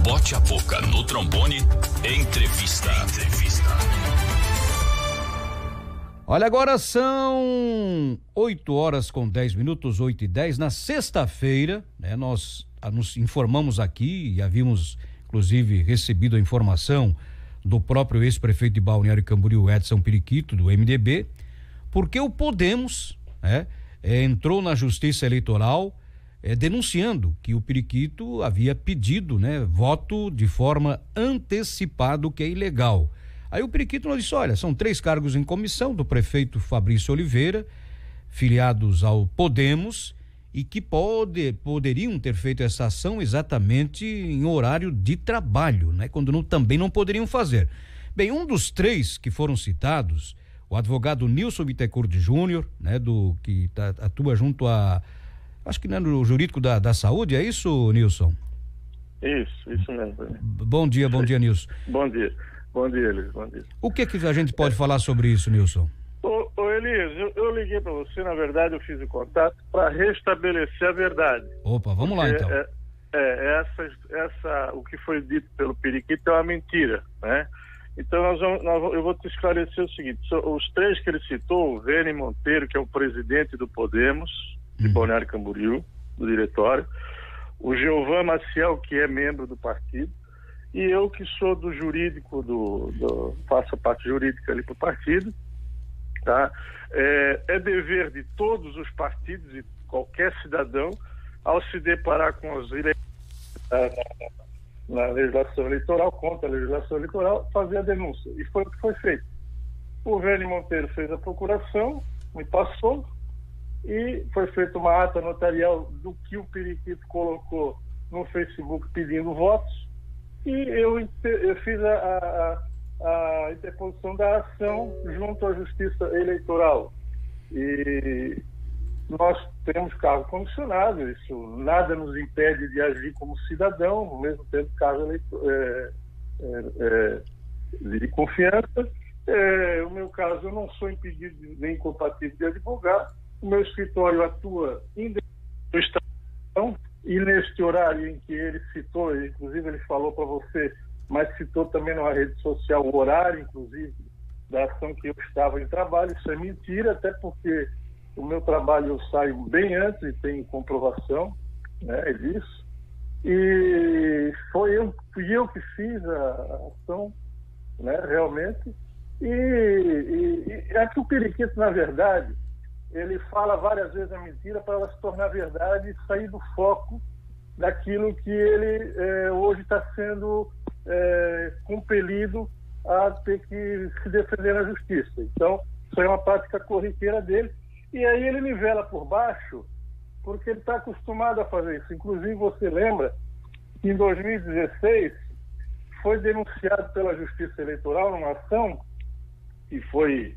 Bote a Boca no Trombone, entrevista. Olha, agora são 8h10, 8h10. Na sexta-feira, né, nós nos informamos aqui e havíamos, inclusive, recebido a informação do próprio ex-prefeito de Balneário Camboriú, Edson Periquito, do MDB, porque o Podemos, entrou na Justiça Eleitoral denunciando que o Periquito havia pedido, voto de forma antecipada, o que é ilegal. Aí o Periquito nos disse: olha, são 3 cargos em comissão do prefeito Fabrício Oliveira, filiados ao Podemos, e que poderiam ter feito essa ação exatamente em horário de trabalho, quando também não poderiam fazer. Bem, um dos 3 que foram citados, o advogado Nilson Bittencourt Júnior, que atua junto a, acho que no jurídico da saúde, é isso, Nilson? Isso mesmo. Bom dia, Nilson. Bom dia, Elias, bom dia. O que a gente pode falar sobre isso, Nilson? Ô Elias, eu liguei para você, na verdade eu fiz o contato para restabelecer a verdade. Opa, vamos lá então. O que foi dito pelo Periquito é uma mentira, né? Então eu vou te esclarecer o seguinte: os 3 que ele citou, o Vene Monteiro, que é o presidente do Podemos, de Balneário Camboriú, do diretório, o Gilvan Maciel, que é membro do partido, e eu, que sou do jurídico, faço a parte jurídica ali pro partido, tá? É dever de todos os partidos e qualquer cidadão, ao se deparar com as na legislação eleitoral, contra a legislação eleitoral, fazer a denúncia. E foi o que foi feito. O Vene Monteiro fez a procuração, me passou, e foi feita uma ata notarial do que o Periquito colocou no Facebook pedindo votos, e eu fiz a interposição da ação junto à Justiça Eleitoral. E nós temos cargo comissionado, isso nada nos impede de agir como cidadão, ao mesmo tempo cargo de confiança. No meu caso, eu não sou impedido nem incompatível de advogar. O meu escritório atua independente, e neste horário em que ele citou, inclusive ele falou para você, mas citou também numa rede social o horário, inclusive, da ação que eu estava em trabalho. Isso é mentira, até porque o meu trabalho eu saio bem antes e tenho comprovação disso. E fui eu que fiz a ação, realmente. E é que o Periquito, na verdade, ele fala várias vezes a mentira para ela se tornar verdade e sair do foco daquilo que ele hoje está sendo compelido a ter que se defender na justiça. Então, isso é uma prática corriqueira dele. E aí ele nivela por baixo, porque ele está acostumado a fazer isso. Inclusive, você lembra que em 2016 foi denunciado pela Justiça Eleitoral numa ação que foi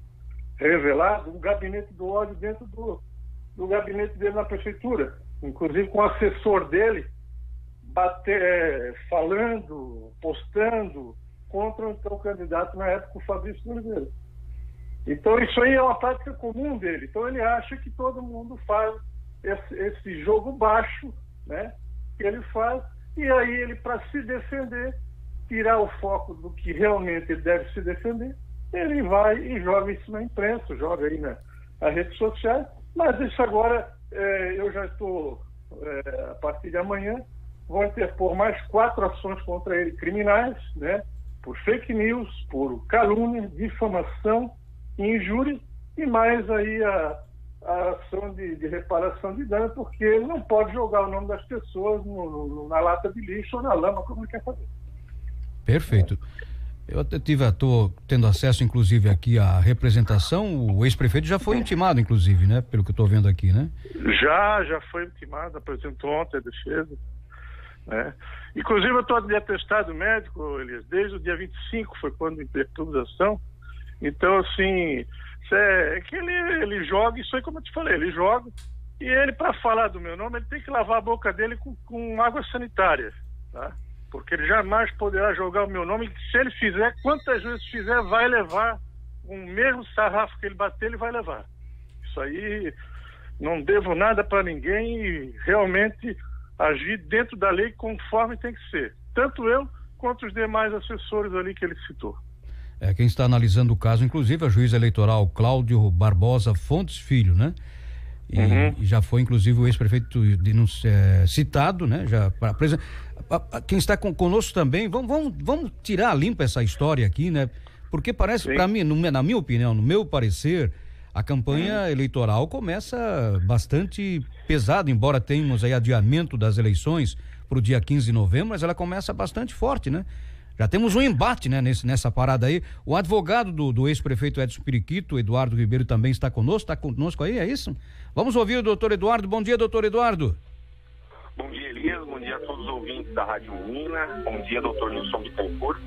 revelado um gabinete do ódio dentro do gabinete dele na prefeitura, inclusive com o assessor dele falando, postando contra o candidato na época, o Fabrício Oliveira. Então isso aí é uma prática comum dele. Então ele acha que todo mundo faz esse jogo baixo, que ele faz, e aí ele, para se defender, tirar o foco do que realmente ele deve se defender, ele vai e joga isso na imprensa, joga aí nas redes sociais. Mas isso agora, eu já estou, a partir de amanhã, vou interpor mais 4 ações contra ele, criminais, por fake news, por calúnia, difamação, injúria, e mais aí a ação de reparação de dano, porque ele não pode jogar o nome das pessoas na lata de lixo ou na lama, como ele quer fazer. Perfeito. Eu estou tendo acesso, inclusive, aqui à representação. O ex-prefeito já foi intimado, inclusive, pelo que eu estou vendo aqui, Já foi intimado, apresentou ontem a defesa, Inclusive, eu estou de atestado médico, Elias, desde o dia 25, foi quando interpus a ação. Então, assim, é que ele joga, isso aí, como eu te falei, ele joga, e ele, para falar do meu nome, ele tem que lavar a boca dele com água sanitária, tá? Porque ele jamais poderá jogar o meu nome. Se ele fizer, quantas vezes fizer, vai levar o mesmo sarrafo que ele bater, ele vai levar. Isso aí, não devo nada para ninguém e realmente agir dentro da lei conforme tem que ser. tanto eu quanto os demais assessores ali que ele citou. Quem está analisando o caso, inclusive, a juíza eleitoral Cláudio Barbosa Fontes Filho, né? E já foi, inclusive, o ex-prefeito citado, né? Já quem está conosco também, vamos tirar a limpa essa história aqui, né? Porque parece, para mim, na minha opinião, no meu parecer, a campanha eleitoral começa bastante pesada, embora tenhamos aí adiamento das eleições para o dia 15 de novembro, mas ela começa bastante forte, né? Já temos um embate, né, nessa parada aí. O advogado do ex-prefeito Edson Periquito, Eduardo Ribeiro, também está conosco aí, é isso? Vamos ouvir o doutor Eduardo. Bom dia, doutor Eduardo. Bom dia, Elias. Bom dia a todos os ouvintes da Rádio Mina. Bom dia, doutor Nilson Bittencourt.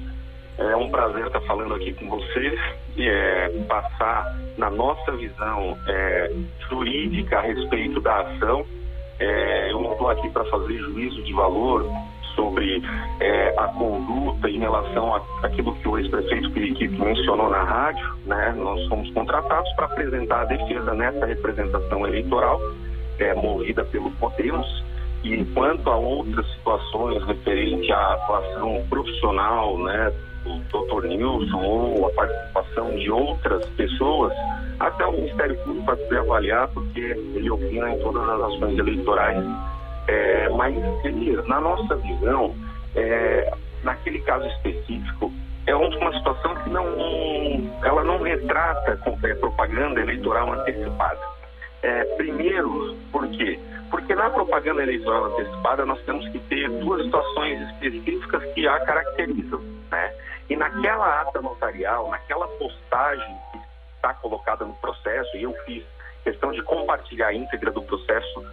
É um prazer estar falando aqui com vocês e passar na nossa visão jurídica a respeito da ação. Eu não estou aqui para fazer juízo de valor sobre a conduta em relação àquilo que o ex-prefeito Periquito mencionou na rádio, né? Nós fomos contratados para apresentar a defesa nessa representação eleitoral movida pelo Podemos. E quanto a outras situações referentes à atuação profissional, né, do Dr. Nilson, ou a participação de outras pessoas, até o Ministério Público vai poder avaliar, porque ele opina em todas as ações eleitorais. Mas, na nossa visão, naquele caso específico, é uma situação que ela não retrata propaganda eleitoral antecipada. Primeiro, por quê? Porque na propaganda eleitoral antecipada nós temos que ter duas situações específicas que a caracterizam, né? E naquela ata notarial, naquela postagem que está colocada no processo, e eu fiz questão de compartilhar a íntegra do processo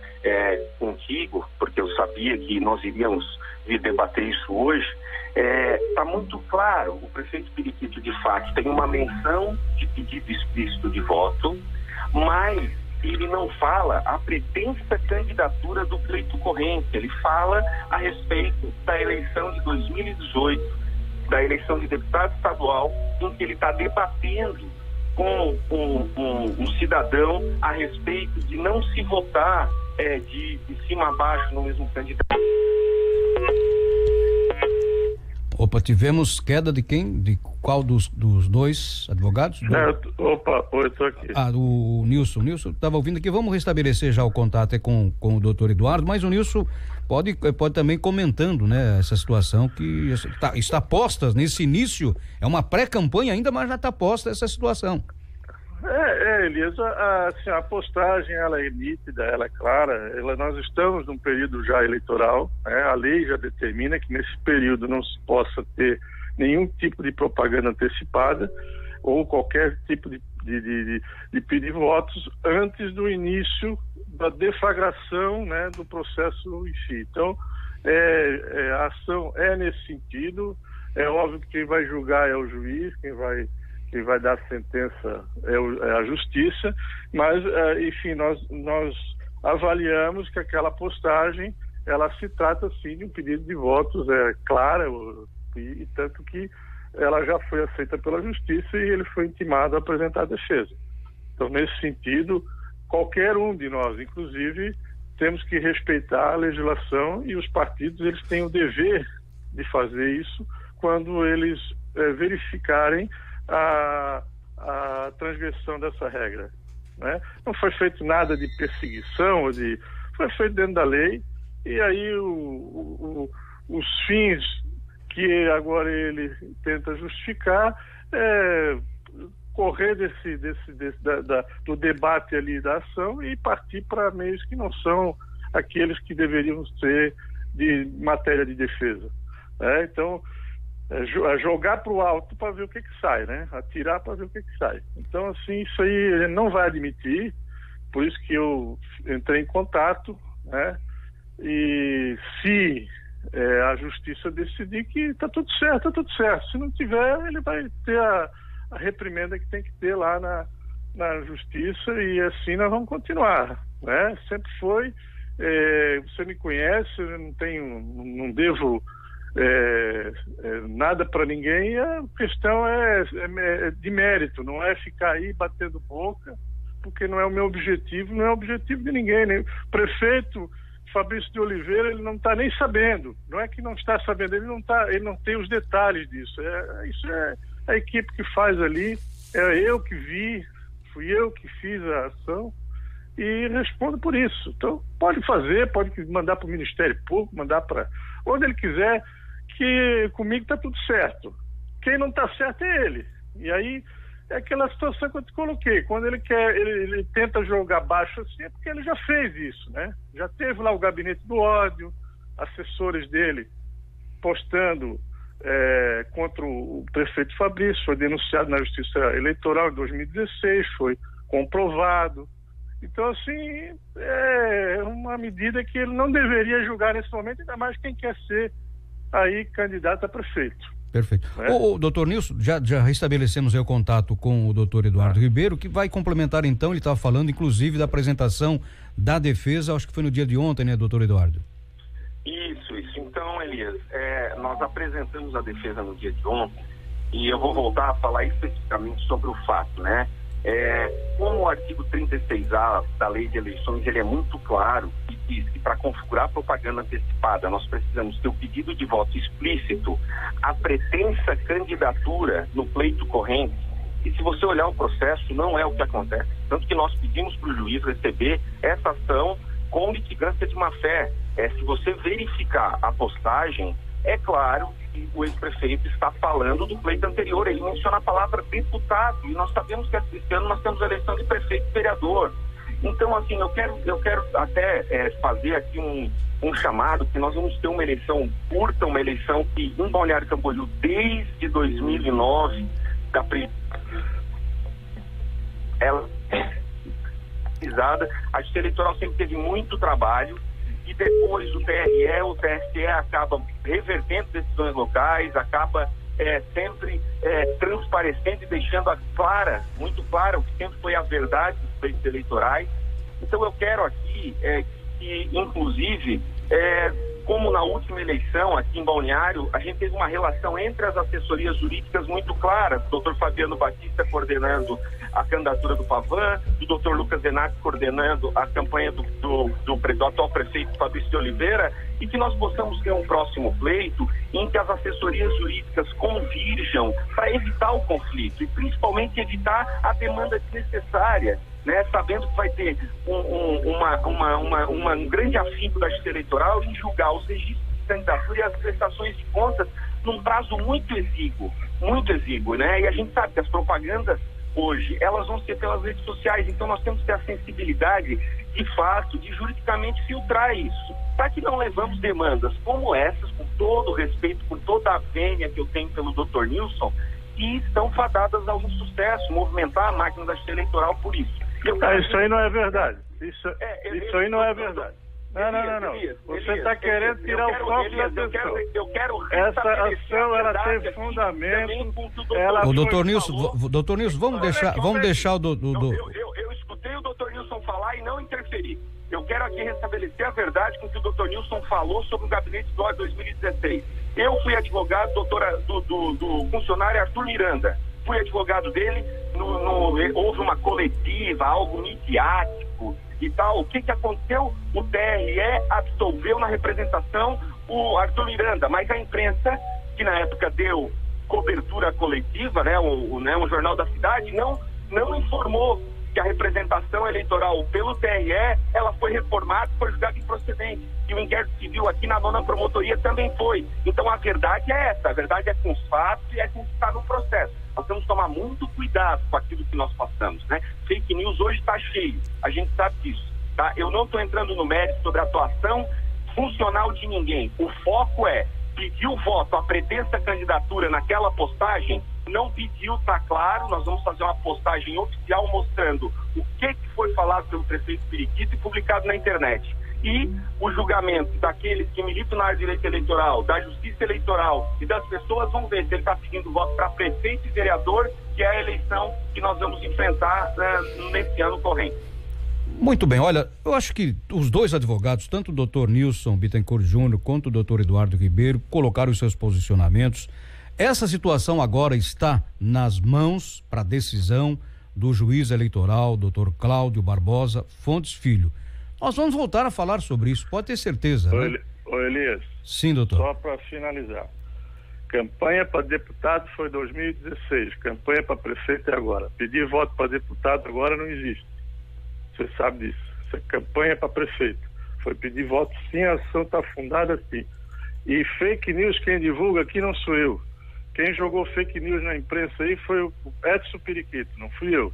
contigo, porque eu sabia que nós iríamos vir debater isso hoje, está muito claro, o prefeito Periquito de fato tem uma menção de pedido explícito de voto, mas ele não fala a pretensa candidatura do pleito corrente, ele fala a respeito da eleição de 2018, da eleição de deputado estadual, em que ele está debatendo com um cidadão a respeito de não se votar de cima a baixo no mesmo candidato. Opa, tivemos queda de quem? De qual dos dois advogados? Eu estou aqui. O Nilson. Nilson estava ouvindo aqui, vamos restabelecer já o contato com o doutor Eduardo, mas o Nilson pode também comentando, né, essa situação que está posta nesse início, é uma pré-campanha ainda, mas já está posta essa situação. Elias, a postagem ela é nítida, ela é clara, nós estamos num período já eleitoral, né? A lei já determina que nesse período não se possa ter nenhum tipo de propaganda antecipada ou qualquer tipo de pedir votos antes do início da deflagração, né, do processo em si. Então, a ação nesse sentido. É óbvio que quem vai julgar é o juiz, quem vai dar a sentença é a justiça, mas, enfim, nós avaliamos que aquela postagem, ela se trata, sim, de um pedido de votos, clara, e tanto que ela já foi aceita pela justiça e ele foi intimado a apresentar a defesa. Então, nesse sentido, qualquer um de nós, inclusive, temos que respeitar a legislação, e os partidos, eles têm o dever de fazer isso quando eles verificarem a transgressão dessa regra, né? Não foi feito nada de perseguição, foi feito dentro da lei, e aí os fins que agora ele tenta justificar correr do debate ali da ação e partir para meios que não são aqueles que deveriam ser de matéria de defesa, né? Então, jogar para o alto para ver o que sai, né? Atirar para ver o que sai. Então, assim, isso aí ele não vai admitir, por isso que eu entrei em contato, né? E se a justiça decidir que está tudo certo, está tudo certo. Se não tiver, ele vai ter a reprimenda que tem que ter lá na justiça, e assim nós vamos continuar, né? Sempre foi. Você me conhece, eu não devo nada para ninguém. A questão é de mérito, não é ficar aí batendo boca, porque não é o meu objetivo, não é o objetivo de ninguém, né? O prefeito Fabrício de Oliveira, ele não está nem sabendo. Não é que não está sabendo, ele não tem os detalhes disso. Isso é a equipe que faz ali, eu que vi, fui eu que fiz a ação e respondo por isso. Então, pode fazer, pode mandar para o Ministério Público, mandar para onde ele quiser, que comigo está tudo certo. Quem não está certo é ele. E aí é aquela situação que eu te coloquei. Quando ele tenta jogar baixo assim, é porque ele já fez isso, né? Já teve lá o gabinete do ódio, assessores dele postando contra o prefeito Fabrício, foi denunciado na Justiça Eleitoral em 2016, foi comprovado. Então, assim, é uma medida que ele não deveria julgar nesse momento, ainda mais quem quer ser aí candidato a prefeito. Perfeito. Doutor Nilson, já restabelecemos aí o contato com o doutor Eduardo Ribeiro, que vai complementar então, ele estava falando inclusive da apresentação da defesa, acho que foi no dia de ontem, né, doutor Eduardo? Isso. Então, Elias, nós apresentamos a defesa no dia de ontem e eu vou voltar a falar especificamente sobre o fato, né? Como o artigo 36A da Lei de Eleições, ele é muito claro e diz que para configurar propaganda antecipada nós precisamos ter o pedido de voto explícito, a pretensa candidatura no pleito corrente, e se você olhar o processo, não é o que acontece. Tanto que nós pedimos para o juiz receber essa ação com litigância de má-fé. Se você verificar a postagem, é claro que o ex-prefeito está falando do pleito anterior, ele menciona a palavra deputado, e nós sabemos que esse ano nós temos a eleição de prefeito e vereador. Então, assim, eu quero até fazer aqui um chamado, que nós vamos ter uma eleição curta, uma eleição que em Balneário Camboriú, desde 2009, ela a Justiça Eleitoral sempre teve muito trabalho, e depois o TRE, o TSE acaba revertendo decisões locais, acaba sempre transparecendo e deixando muito clara o que sempre foi a verdade dos pleitos eleitorais. Então eu quero aqui que, inclusive, como na última eleição aqui em Balneário, a gente teve uma relação entre as assessorias jurídicas muito clara, o doutor Fabiano Batista coordenando a candidatura do Pavan, o doutor Lucas Zenatti coordenando a campanha do atual prefeito Fabrício de Oliveira, e que nós possamos ter um próximo pleito em que as assessorias jurídicas convirjam para evitar o conflito e principalmente evitar a demanda desnecessária, né? Sabendo que vai ter um grande afinco da Justiça Eleitoral em julgar os registros de candidatura e as prestações de contas num prazo muito exíguo, né? E a gente sabe que as propagandas hoje, elas vão ser pelas redes sociais, então nós temos que ter a sensibilidade, de fato, de juridicamente filtrar isso, para que não levamos demandas como essas, com todo o respeito, com toda a vênia que eu tenho pelo Dr. Nilson, que estão fadadas ao insucesso, movimentar a máquina da Justiça Eleitoral por isso. Isso aí não é verdade. Isso aí não é verdade. Não. Você está querendo tirar o foco da atenção. Essa ação, ela tem fundamento. O doutor Nilson, vamos deixar o Eu escutei o doutor Nilson falar e não interferi. Eu quero aqui restabelecer a verdade com o que o doutor Nilson falou sobre o gabinete do ano 2016. Eu fui advogado do funcionário Arthur Miranda. Fui advogado dele, houve uma coletiva, algo midiático e tal. O que aconteceu? O TRE absolveu na representação o Arthur Miranda, mas a imprensa, que na época deu cobertura coletiva, né, um jornal da cidade, não informou que a representação eleitoral pelo TRE, ela foi reformada e foi julgada improcedente. E o inquérito civil aqui na 9ª Promotoria também foi. Então a verdade é essa, a verdade é com os fatos e é com o que está no processo. Nós temos que tomar muito cuidado com aquilo que nós passamos, né? Fake news hoje está cheio, a gente sabe disso, tá? Eu não estou entrando no mérito sobre a atuação funcional de ninguém. O foco é pedir o voto, a pretensa candidatura naquela postagem, não pediu, tá claro, nós vamos fazer uma postagem oficial mostrando o que foi falado pelo prefeito Periquito e publicado na internet. E o julgamento daqueles que militam na área de direito eleitoral, da justiça eleitoral e das pessoas vão ver se ele está pedindo voto para prefeito e vereador, que é a eleição que nós vamos enfrentar nesse ano corrente. Muito bem, olha, eu acho que os dois advogados, tanto o doutor Nilson Bittencourt Júnior quanto o doutor Eduardo Ribeiro, colocaram os seus posicionamentos. Essa situação agora está nas mãos para decisão do juiz eleitoral, doutor Cláudio Barbosa Fontes Filho. Nós vamos voltar a falar sobre isso, pode ter certeza. Né? Ô Elias. Sim, doutor. Só para finalizar. Campanha para deputado foi 2016, campanha para prefeito é agora. Pedir voto para deputado agora não existe. Você sabe disso. Isso é campanha para prefeito. Foi pedir voto sim, a ação está fundada sim. E fake news quem divulga aqui não sou eu. Quem jogou fake news na imprensa aí foi o Edson Periquito, não fui eu.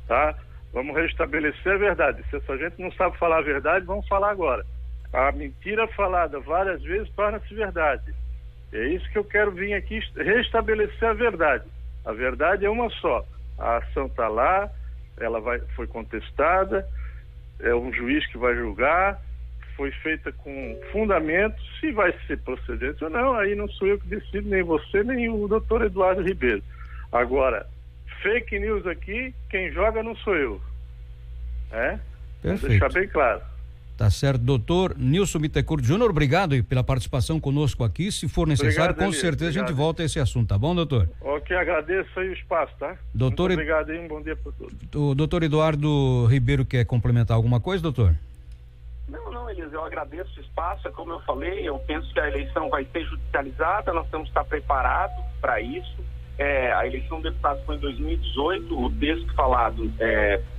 Tá? Vamos restabelecer a verdade. Se essa gente não sabe falar a verdade, vamos falar agora. A mentira falada várias vezes torna-se verdade. É isso que eu quero vir aqui, restabelecer a verdade. A verdade é uma só. A ação está lá, ela foi contestada, é um juiz que vai julgar, foi feita com fundamento, se vai ser procedente ou não, aí não sou eu que decido, nem você, nem o doutor Eduardo Ribeiro. Agora, fake news aqui, quem joga não sou eu. Vou deixar bem claro. Tá certo, doutor Nilson Bittencourt Júnior, obrigado pela participação conosco aqui. Se for necessário, com certeza a gente volta a esse assunto, tá bom, doutor? Ok, agradeço aí o espaço, tá? Doutor, muito obrigado aí, um bom dia para todos. O doutor Eduardo Ribeiro quer complementar alguma coisa, doutor? Não, Elias, eu agradeço o espaço, como eu falei, eu penso que a eleição vai ser judicializada, nós temos que estar preparados para isso. A eleição do deputado foi em 2018, o texto falado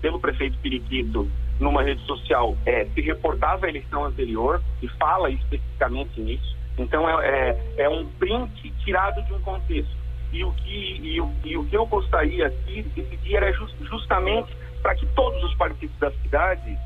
pelo prefeito Periquito numa rede social se reportava a eleição anterior e fala especificamente nisso. Então é um print tirado de um contexto. E o que eu gostaria aqui de pedir era justamente para que todos os partidos da cidade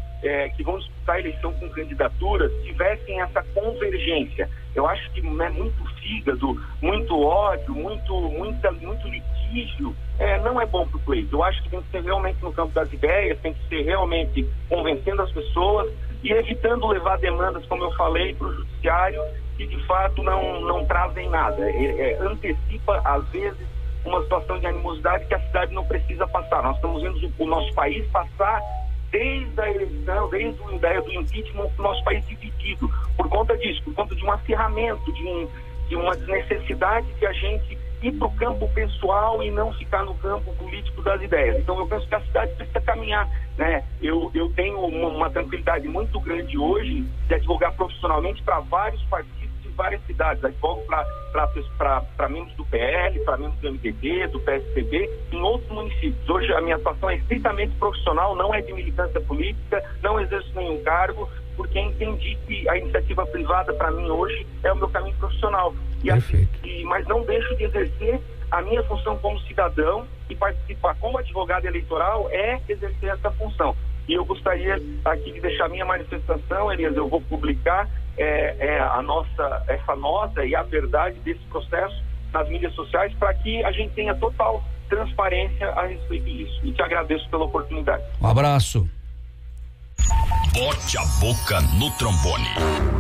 que vão disputar a eleição com candidaturas tivessem essa convergência. Eu acho que muito fígado, muito ódio, muito litígio não é bom para o pleito. Eu acho que tem que ser realmente no campo das ideias, tem que ser realmente convencendo as pessoas e evitando levar demandas, como eu falei, para o judiciário, que de fato não trazem nada. Antecipa, às vezes, uma situação de animosidade que a cidade não precisa passar. Nós estamos vendo o nosso país passar desde a eleição, desde a ideia do impeachment, o nosso país dividido, por conta disso, por conta de um acirramento, de uma desnecessidade de a gente ir para o campo pessoal e não ficar no campo político das ideias. Então eu penso que a cidade precisa caminhar, né? Eu tenho uma tranquilidade muito grande hoje de advogar profissionalmente para vários partidos de várias cidades. Advogo para membros do PL, para membros do MDB, do PSDB, em outros municípios. Hoje a minha atuação é estritamente profissional, não é de militância política, não exerço nenhum cargo, porque entendi que a iniciativa privada, para mim, hoje, é o meu caminho profissional. Mas não deixo de exercer a minha função como cidadão e participar como advogado eleitoral é exercer essa função. E eu gostaria aqui de deixar minha manifestação, Elias, eu vou publicar essa nota e a verdade desse processo nas mídias sociais para que a gente tenha total transparência a respeito disso. E te agradeço pela oportunidade. Um abraço. Bote a boca no trombone.